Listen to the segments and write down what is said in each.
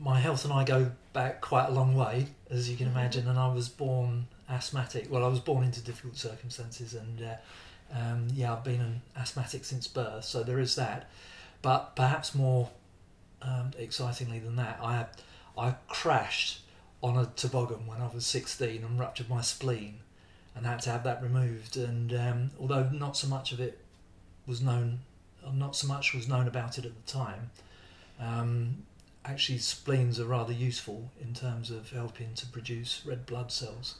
my health and I go back quite a long way, as you can imagine, and I was born asthmatic. Well, I was born into difficult circumstances, and yeah, I've been an asthmatic since birth, so there is that. But perhaps more excitingly than that, I crashed on a toboggan when I was 16 and ruptured my spleen, and had to have that removed. And although not so much was known about it at the time, actually spleens are rather useful in terms of helping to produce red blood cells.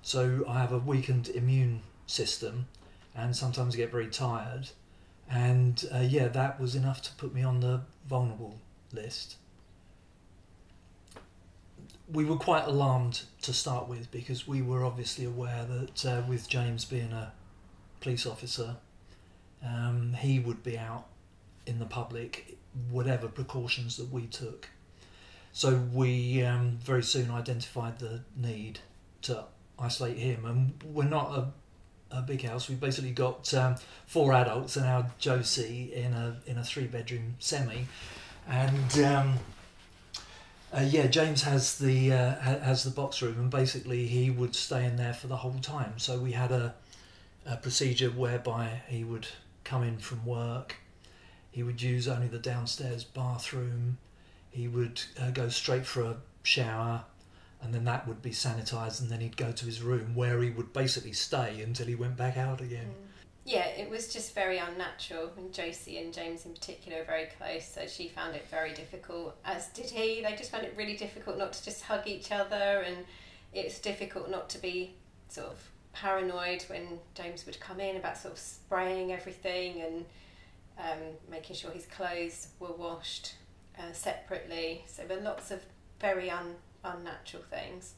So I have a weakened immune system, and sometimes I get very tired. And yeah, that was enough to put me on the vulnerable list. We were quite alarmed to start with, because we were obviously aware that with James being a police officer, he would be out in the public, whatever precautions that we took. So we very soon identified the need to isolate him, and we're not a big house. We basically got 4 adults and our Josie in a 3-bedroom semi, and yeah, James has the box room, and basically he would stay in there for the whole time. So we had a procedure whereby he would come in from work, he would use only the downstairs bathroom, he would go straight for a shower, and then that would be sanitised, and then he'd go to his room, where he would basically stay until he went back out again. Yeah, it was just very unnatural, and Josie and James in particular are very close, so she found it very difficult, as did he. They just found it really difficult not to just hug each other, and it's difficult not to be sort of paranoid when James would come in about sort of spraying everything and making sure his clothes were washed separately. So there were lots of very unnatural things.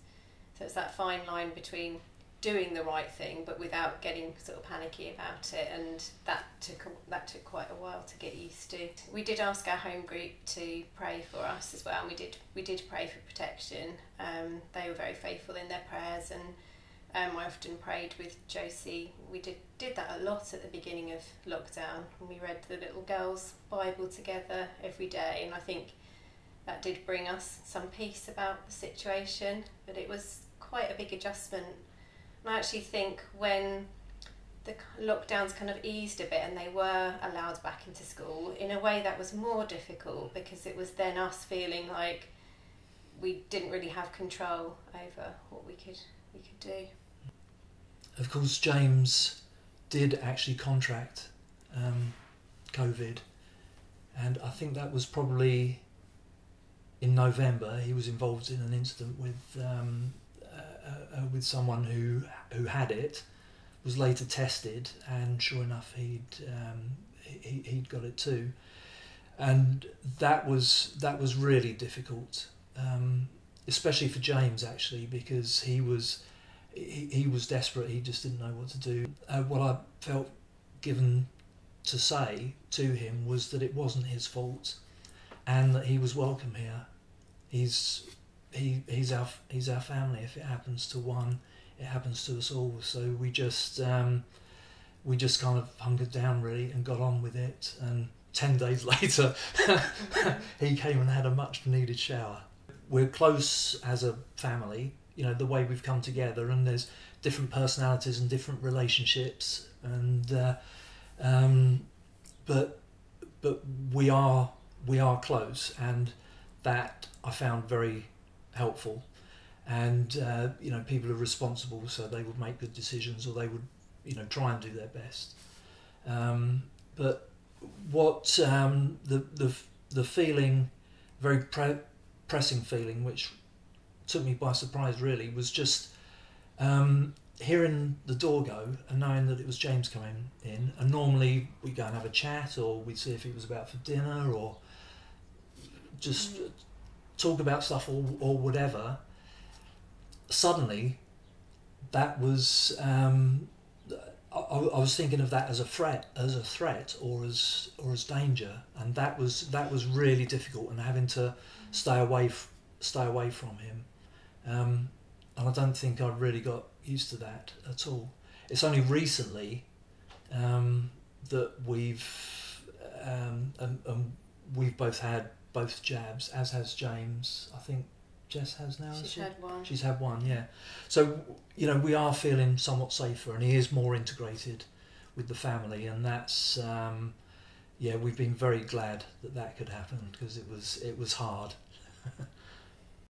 So it's that fine line between doing the right thing but without getting sort of panicky about it, and that took quite a while to get used to. We did ask our home group to pray for us as well, and we did pray for protection. They were very faithful in their prayers, and I often prayed with Josie. We did that a lot at the beginning of lockdown, and we read the little girl's Bible together every day, and I think that did bring us some peace about the situation, but it was quite a big adjustment. And I actually think when the lockdowns kind of eased a bit and they were allowed back into school, in a way that was more difficult, because it was then us feeling like we didn't really have control over what we could do. Of course, James did actually contract COVID, and I think that was probably in November. He was involved in an incident with someone who had it, was later tested, and sure enough he'd got it too, and that was really difficult, especially for James actually, because he was desperate. He just didn't know what to do. What I felt given to say to him was that it wasn't his fault, and that he was welcome here. He's our family. If it happens to one, it happens to us all. So we just kind of hunkered down really and got on with it. And 10 days later, he came and had a much needed shower. We're close as a family. You know, the way we've come together, and there's different personalities and different relationships, and but we are close, and that I found very helpful. And you know, people are responsible, so they would make good decisions, or they would, you know, try and do their best. But what the feeling, very pressing feeling, which took me by surprise really, was just hearing the door go and knowing that it was James coming in. And normally we go and have a chat, or we'd see if it was about for dinner, or just talk about stuff, or whatever. Suddenly that was I was thinking of that as a threat, or as danger, and that was really difficult, and having to stay away from him. And I don't think I really got used to that at all. It's only recently that we've both had both jabs, as has James. I think Jess has now. She's had one. She's had one, yeah. So, you know, we are feeling somewhat safer, and he is more integrated with the family, and that's, yeah, we've been very glad that could happen, because it was hard.